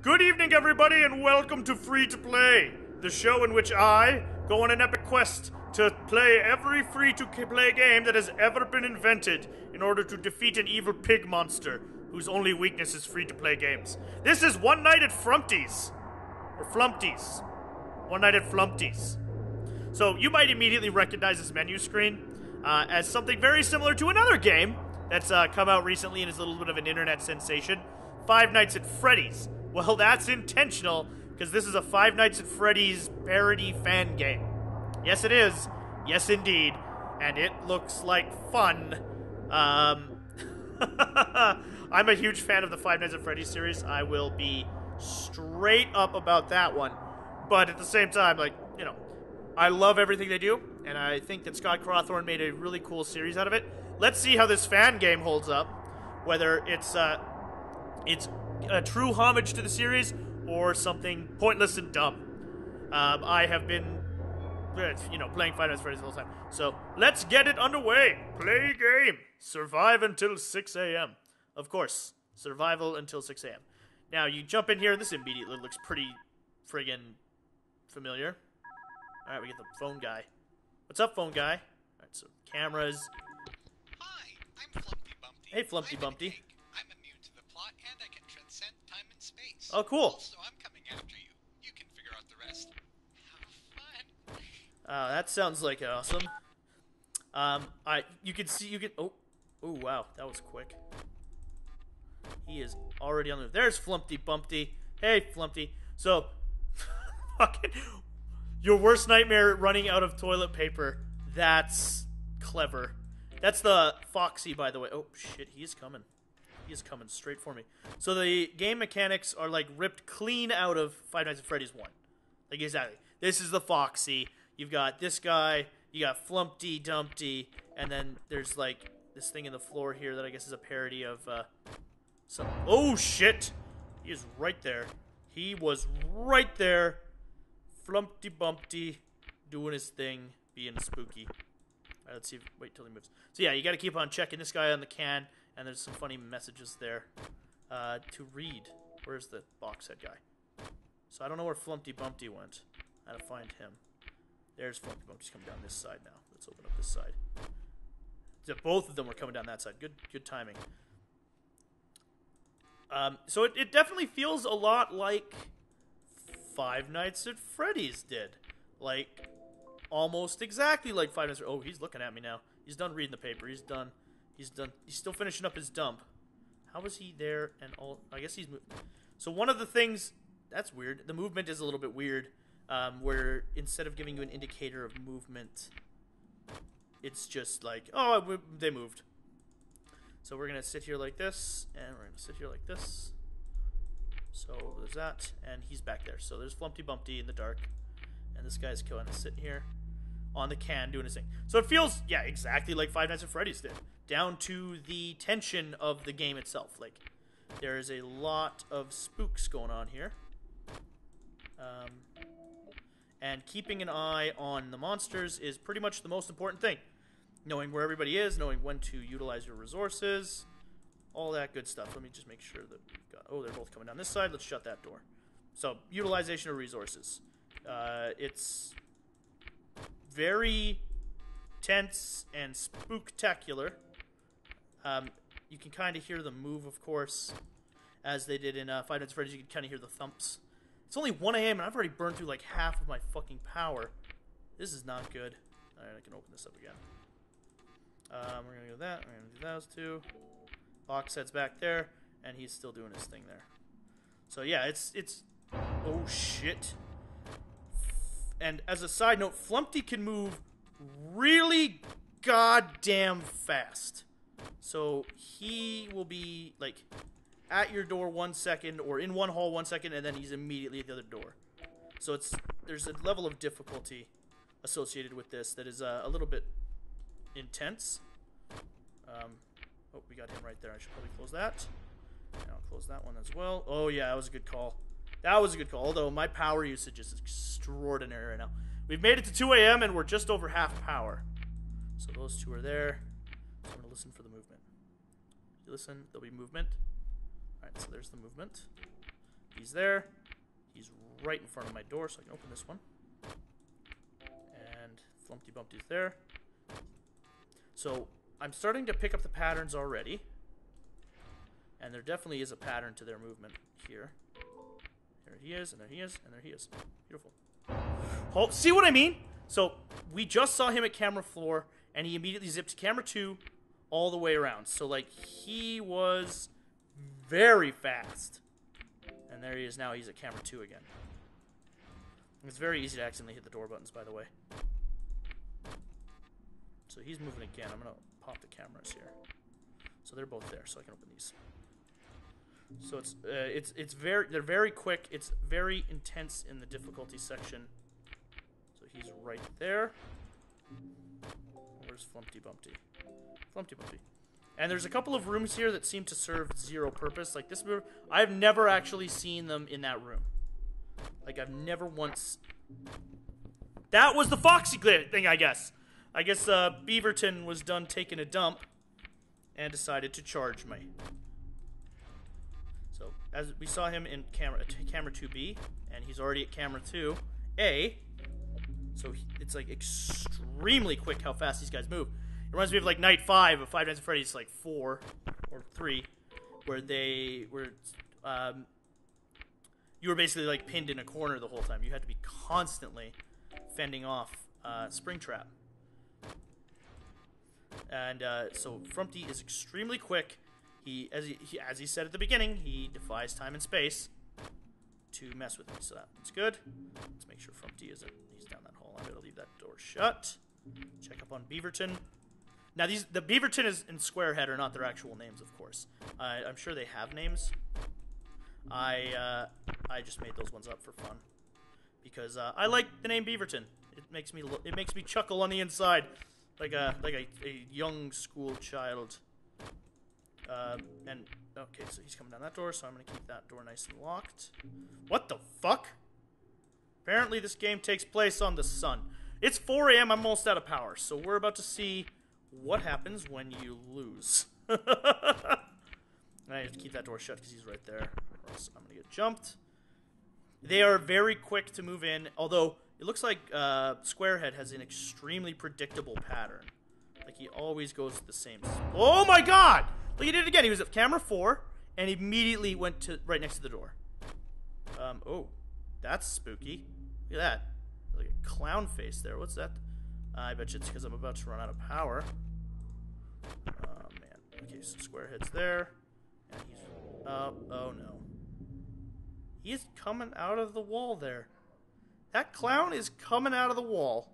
Good evening, everybody, and welcome to Free to Play, the show in which I go on an epic quest to play every free-to-play game that has ever been invented in order to defeat an evil pig monster whose only weakness is free-to-play games. This is One Night at Flumptys. Or Flumptys. One Night at Flumptys. So, you might immediately recognize this menu screen as something very similar to another game that's come out recently and is a little bit of an internet sensation, Five Nights at Freddy's. Well, that's intentional, because this is a Five Nights at Freddy's parody fan game. Yes, it is. Yes, indeed. And it looks like fun. I'm a huge fan of the Five Nights at Freddy's series. I will be straight up about that one. But at the same time, I love everything they do, and I think that Scott Cawthon made a really cool series out of it. Let's see how this fan game holds up. Whether it's a true homage to the series or something pointless and dumb. I have been, playing Five Nights at Freddy's the whole time. So let's get it underway. Play game. Survive until 6 a.m. Of course, survival until 6 a.m. Now you jump in here, and this immediately looks pretty friggin' familiar. All right, we get the phone guy. What's up, phone guy? All right, so cameras. Hi, I'm Flumpty Bumpty. Hey, Flumpty Bumpty. I'm immune to the plot, and I can transcend time and space. Oh, cool. Also, I'm coming after you. You can figure out the rest. Have fun. That sounds like awesome. Oh, wow, that was quick. He is already on the move. There's Flumpty Bumpty. Hey, Flumpty. So, fucking, your worst nightmare running out of toilet paper. That's clever. That's the Foxy, by the way. Oh, shit, he's coming. He is coming straight for me. So the game mechanics are, ripped clean out of Five Nights at Freddy's 1. Exactly. This is the Foxy. You've got this guy. You got Flumpty Dumpty. And then there's, this thing in the floor here that I guess is a parody of, some... Oh, shit! He is right there. He was right there. Flumpty Bumpty doing his thing, being spooky. Alright, let's see. Wait till he moves. So yeah, you gotta keep on checking this guy on the can, and there's some funny messages there to read. Where's the box head guy? So I don't know where Flumpty Bumpty went. I gotta find him. There's Flumpty Bumpty's coming down this side now. Let's open up this side. So both of them were coming down that side. Good timing. So it definitely feels a lot like Five Nights at Freddy's did. Almost exactly like Five Nights at... Oh, he's looking at me now. He's done reading the paper. He's done. He's still finishing up his dump. How was he there and all... I guess he's... So one of the things... That's weird. The movement is a little bit weird. Where instead of giving you an indicator of movement, it's just oh, they moved. So we're going to sit here like this, and we're going to sit here like this. So there's that, and he's back there. So there's Flumpty Bumpty in the dark, and this guy's kind of sitting here on the can doing his thing. So it feels, yeah, exactly like Five Nights at Freddy's did, down to the tension of the game itself. There is a lot of spooks going on here. And keeping an eye on the monsters is pretty much the most important thing. Knowing where everybody is, knowing when to utilize your resources, all that good stuff. Let me just make sure that we've got... Oh, they're both coming down this side. Let's shut that door. So, utilization of resources. It's very tense and spooktacular. You can kind of hear the move, of course, as they did in Five Nights at Freddy's. You can kind of hear the thumps. It's only 1 a.m. and I've already burned through half of my fucking power. This is not good. Alright, I can open this up again. We're going to do that. We're going to do those two. Box head's back there, and he's still doing his thing there. So yeah, it's... Oh, shit. And as a side note, Flumpty can move really goddamn fast. So he will be, at your door 1 second, or in one hall 1 second, and then he's immediately at the other door. So there's a level of difficulty associated with this that is a little bit intense. Oh, we got him right there. I should probably close that. And I'll close that one as well. Oh, yeah, that was a good call. That was a good call, although my power usage is extraordinary right now. We've made it to 2 a.m., and we're just over half power. So those two are there. So I'm going to listen for the movement. You listen, there'll be movement. Alright, so there's the movement. He's there. He's right in front of my door, so I can open this one. And Flumpty Bumpty's there. So I'm starting to pick up the patterns already. And there definitely is a pattern to their movement here. There he is, and there he is, and there he is. Beautiful. Oh, see what I mean? So we just saw him at camera 4, and he immediately zipped to camera 2 all the way around. So, like, he was very fast. And there he is now. He's at camera 2 again. It's very easy to accidentally hit the door buttons, by the way. So he's moving again. I'm going to pop the cameras here. So they're both there, so I can open these. So they're very quick. It's very intense in the difficulty section. So he's right there. Where's Flumpty Bumpty? Flumpty Bumpty. And there's a couple of rooms here that seem to serve zero purpose. Like this room, I've never actually seen them in that room. Like I've never once. That was the Foxy thing, I guess. I guess Beaverton was done taking a dump and decided to charge me. So as we saw him in camera 2B, and he's already at camera 2A. So it's like extremely quick how fast these guys move. It reminds me of like Night 5 of Five Nights at Freddy's, like 4 or 3, where they were, you were basically like pinned in a corner the whole time. You had to be constantly fending off Springtrap. And so Flumpty is extremely quick. As he said at the beginning, he defies time and space to mess with me. So that's good. Let's make sure Flumpty he's down that hall. I'm gonna leave that door shut. Check up on Beaverton. Now the Beaverton and Squarehead are not their actual names, of course. I'm sure they have names. I just made those ones up for fun because I like the name Beaverton. It makes me chuckle on the inside, like a young school child. And okay, so he's coming down that door, so I'm gonna keep that door nice and locked. What the fuck? Apparently this game takes place on the sun. It's 4 a.m. I'm almost out of power, so we're about to see what happens when you lose. And I have to keep that door shut because he's right there, or else I'm gonna get jumped. They are very quick to move in, although it looks like Squarehead has an extremely predictable pattern. Like he always goes to the same. Oh my god! Look, he did it again. He was at camera 4 and immediately went to right next to the door. Oh, that's spooky. Look at that. Like a clown face there. What's that? I bet you it's because I'm about to run out of power. Oh man. Okay, so Squarehead's there, and he's. Oh no. He is coming out of the wall there. That clown is coming out of the wall.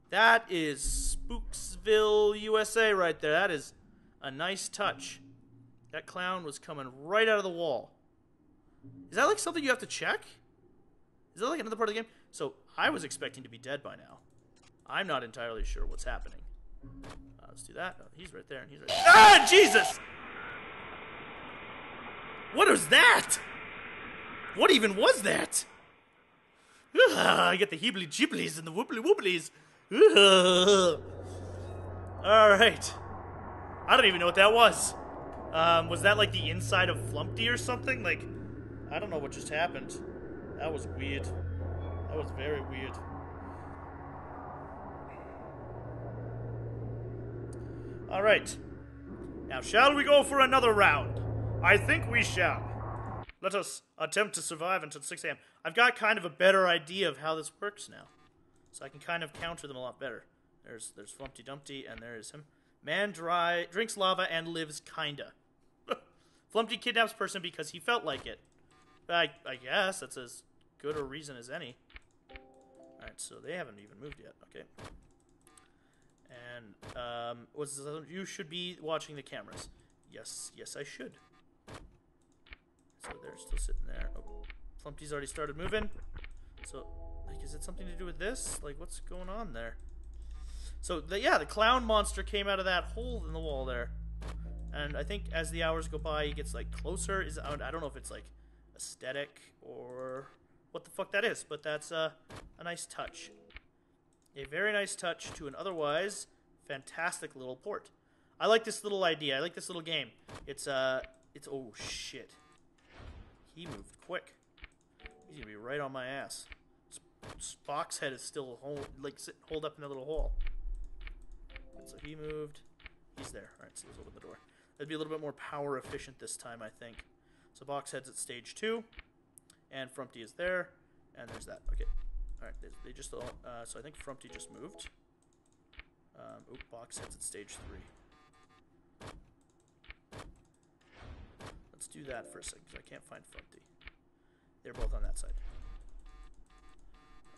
That is Spooksville, USA right there. That is a nice touch. That clown was coming right out of the wall. Is that like something you have to check? Is that like another part of the game? So, I was expecting to be dead by now. I'm not entirely sure what's happening. Let's do that. Oh, he's right there, and he's right there. Ah, Jesus! What was that? What even was that? I get the heebly-jeeblies and the woobly-wooblies. Alright. I don't even know what that was. Was that like the inside of Flumpty or something? Like, I don't know what just happened. That was weird. That was very weird. Alright. Now, shall we go for another round? I think we shall. Let us attempt to survive until 6 a.m. I've got kind of a better idea of how this works now. So I can kind of counter them a lot better. There's Flumpty Dumpty, and there's him. Man drinks lava and lives kinda. Flumpty kidnaps person because he felt like it. I guess that's as good a reason as any. Alright, so they haven't even moved yet. Okay. And, you should be watching the cameras. Yes, I should. So they're still sitting there. Oh, Flumpty's already started moving. So, like, is it something to do with this? Like, what's going on there? So, the clown monster came out of that hole in the wall there. And I think as the hours go by, he gets, like, closer. I don't know if it's, like, aesthetic or what the fuck that is. But that's a nice touch. A very nice touch to an otherwise fantastic little port. I like this little idea. I like this little game. It's oh, shit. he moved quick. He's gonna be right on my ass. Spock's head is still holed up in a little hole. Right, so he moved. He's there. All right, so let's open the door. That'd be a little bit more power efficient this time, I think. So Box head's at stage 2, and Flumpty is there, and there's that. Okay. All right, they just all. So I think Flumpty just moved. Box head's at stage 3. Let's do that for a second, because I can't find Flumpty. They're both on that side.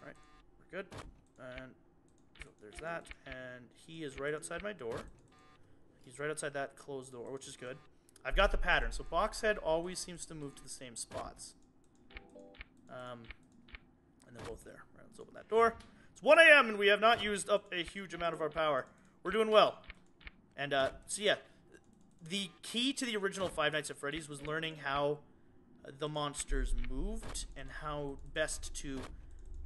Alright, we're good. And so there's that. And he is right outside my door. He's right outside that closed door, which is good. I've got the pattern. So Boxhead always seems to move to the same spots. And they're both there. Right, let's open that door. It's 1 a.m. and we have not used up a huge amount of our power. We're doing well. And so yeah, the key to the original Five Nights at Freddy's was learning how the monsters moved and how best to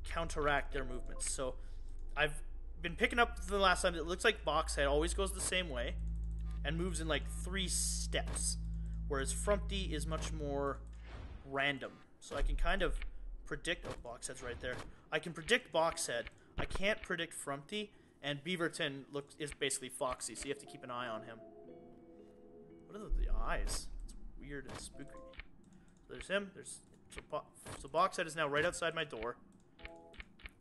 counteract their movements. So I've been picking up the last time, it looks like Boxhead always goes the same way and moves in like 3 steps, whereas Flumpty is much more random. So I can kind of predict, oh, Boxhead's right there. I can predict Boxhead. I can't predict Flumpty, and Beaverton is basically Foxy, so you have to keep an eye on him. What are the eyes? It's weird and spooky. There's him. So Boxhead is now right outside my door.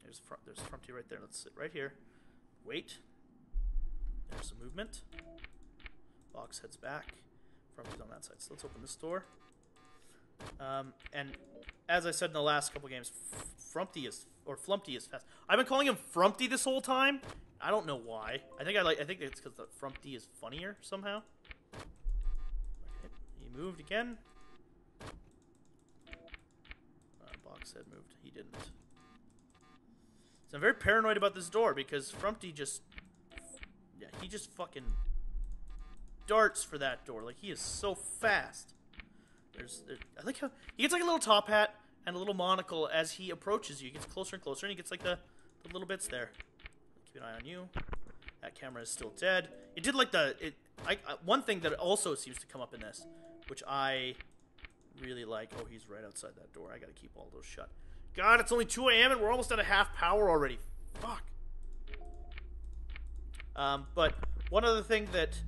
There's Flumpty right there. Let's sit right here. Wait. There's some movement. Boxhead's back. Flumpty's on that side. So let's open this door. And as I said in the last couple games, Flumpty is fast. I've been calling him Flumpty this whole time. I don't know why. I think it's because the Flumpty is funnier somehow. Okay, he moved again. Boxhead moved. He didn't. So I'm very paranoid about this door because Flumpty just fucking darts for that door. Like, he is so fast. I like how he gets like a little top hat and a little monocle as he approaches you. He gets closer and closer, and he gets like the little bits there. Keep an eye on you. That camera is still dead. It did like one thing that also seems to come up in this, which I really like. Oh, he's right outside that door. I gotta keep all those shut. God, it's only 2 a.m. and we're almost at a half power already. Fuck. But one other thing that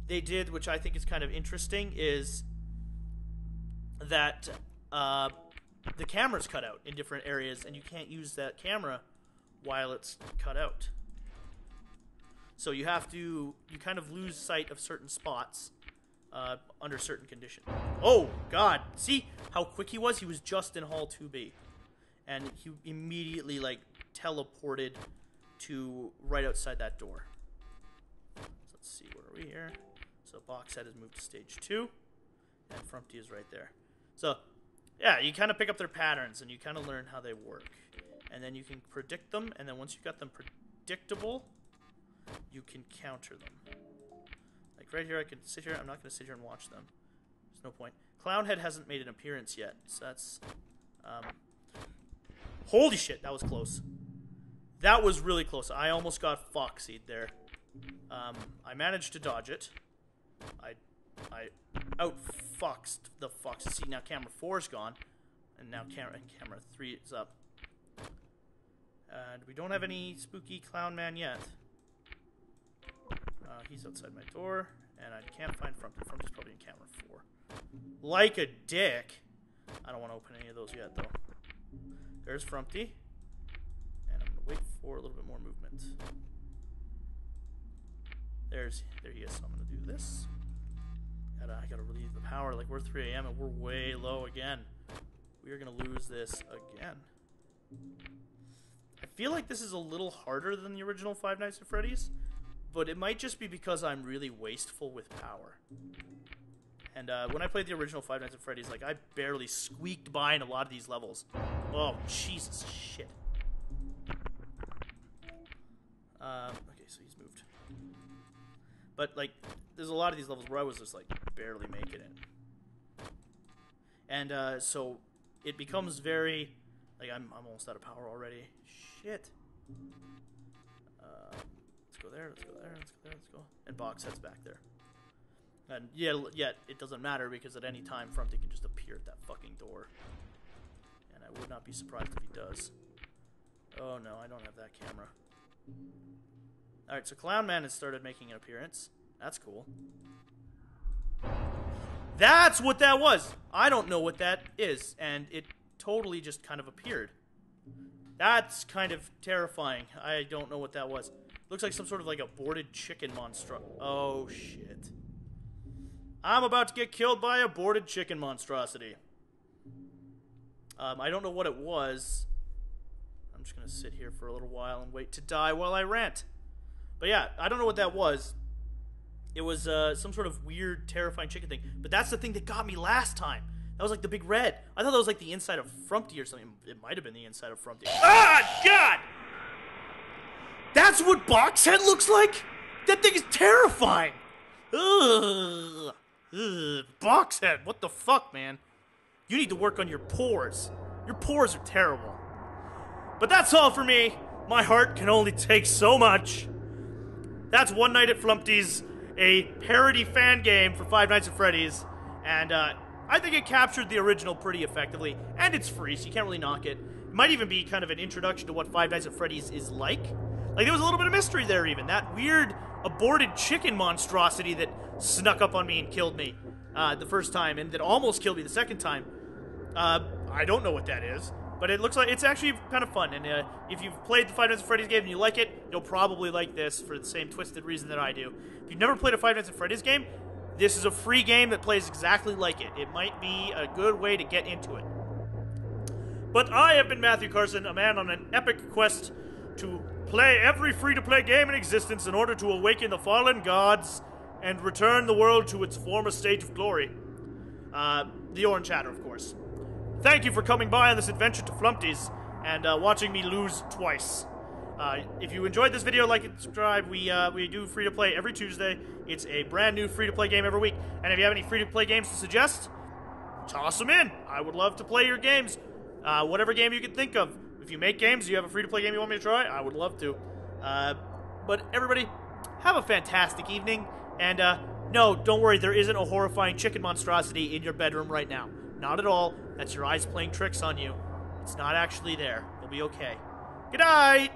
they did, which I think is kind of interesting, is that the camera's cut out in different areas, and you can't use that camera while it's cut out. So you kind of lose sight of certain spots under certain conditions. Oh, God. See how quick he was? He was just in Hall 2B. And he immediately, like, teleported to right outside that door. So let's see, where are we here? So Boxhead has moved to stage 2, and Flumpty is right there. So, yeah, you kind of pick up their patterns, and you kind of learn how they work. And then you can predict them, and then once you got them predictable, you can counter them. Like right here, I can sit here. I'm not going to sit here and watch them. There's no point. Clownhead hasn't made an appearance yet, so that's... Holy shit, that was close. That was really close. I almost got Foxied there. I managed to dodge it. I outfoxed the fox. See, now camera 4 is gone, and now camera 3 is up. And we don't have any spooky clown man yet. He's outside my door, and I can't find Flumpty. Flumpty's probably in camera 4. Like a dick. I don't want to open any of those yet, though. There's Flumpty, and I'm gonna wait for a little bit more movement. There he is. So I'm gonna do this. I gotta relieve the power. Like, we're 3 a.m. and we're way low again. We are gonna lose this again. I feel like this is a little harder than the original Five Nights at Freddy's, but it might just be because I'm really wasteful with power. And when I played the original Five Nights at Freddy's, like, I barely squeaked by in a lot of these levels. Oh, Jesus, shit. Okay, so he's moved. But, like, there's a lot of these levels where I was just, like, barely making it. And, so it becomes very... Like, I'm almost out of power already. Shit. Let's go there, let's go there, let's go there, let's go. And Boxhead's back there. And yet it doesn't matter because at any time Flumpty can just appear at that fucking door. And I would not be surprised if he does. Oh no, I don't have that camera. Alright, so Clown Man has started making an appearance. That's cool. That's what that was! I don't know what that is, and it totally just kind of appeared. That's kind of terrifying. I don't know what that was. Looks like some sort of like aborted chicken monster. Oh shit. I'm about to get killed by aborted chicken monstrosity. I don't know what it was. I'm just gonna sit here for a little while and wait to die while I rant. But yeah, I don't know what that was. It was some sort of weird, terrifying chicken thing. But that's the thing that got me last time. That was like the big red. I thought that was like the inside of Flumpty or something. It might have been the inside of Flumpty. Ah, God! That's what Boxhead looks like? That thing is terrifying! Ugh. Ugh. Boxhead, what the fuck, man? You need to work on your pores. Your pores are terrible. But that's all for me. My heart can only take so much. That's One Night at Flumpty's, a parody fan game for Five Nights at Freddy's. And I think it captured the original pretty effectively. And it's free, so you can't really knock it. It might even be kind of an introduction to what Five Nights at Freddy's is like. Like, there was a little bit of mystery there, even. That weird, aborted chicken monstrosity that snuck up on me and killed me the first time, and that almost killed me the second time. I don't know what that is, but it looks like it's actually kind of fun. And if you've played the Five Nights at Freddy's game and you like it, you'll probably like this for the same twisted reason that I do. If you've never played a Five Nights at Freddy's game, this is a free game that plays exactly like it. It might be a good way to get into it. But I have been Matthew Carson, a man on an epic quest to play every free-to-play game in existence in order to awaken the fallen gods and return the world to its former state of glory. The Orange Hatter, of course. Thank you for coming by on this adventure to Flumptys and watching me lose twice. If you enjoyed this video, like and subscribe. We do free-to-play every Tuesday. It's a brand new free-to-play game every week. And if you have any free-to-play games to suggest, toss them in. I would love to play your games. Whatever game you can think of. If you make games, you have a free-to-play game you want me to try, I would love to. But everybody, have a fantastic evening. And no, don't worry, there isn't a horrifying chicken monstrosity in your bedroom right now. Not at all. That's your eyes playing tricks on you. It's not actually there. You'll be okay. Good night!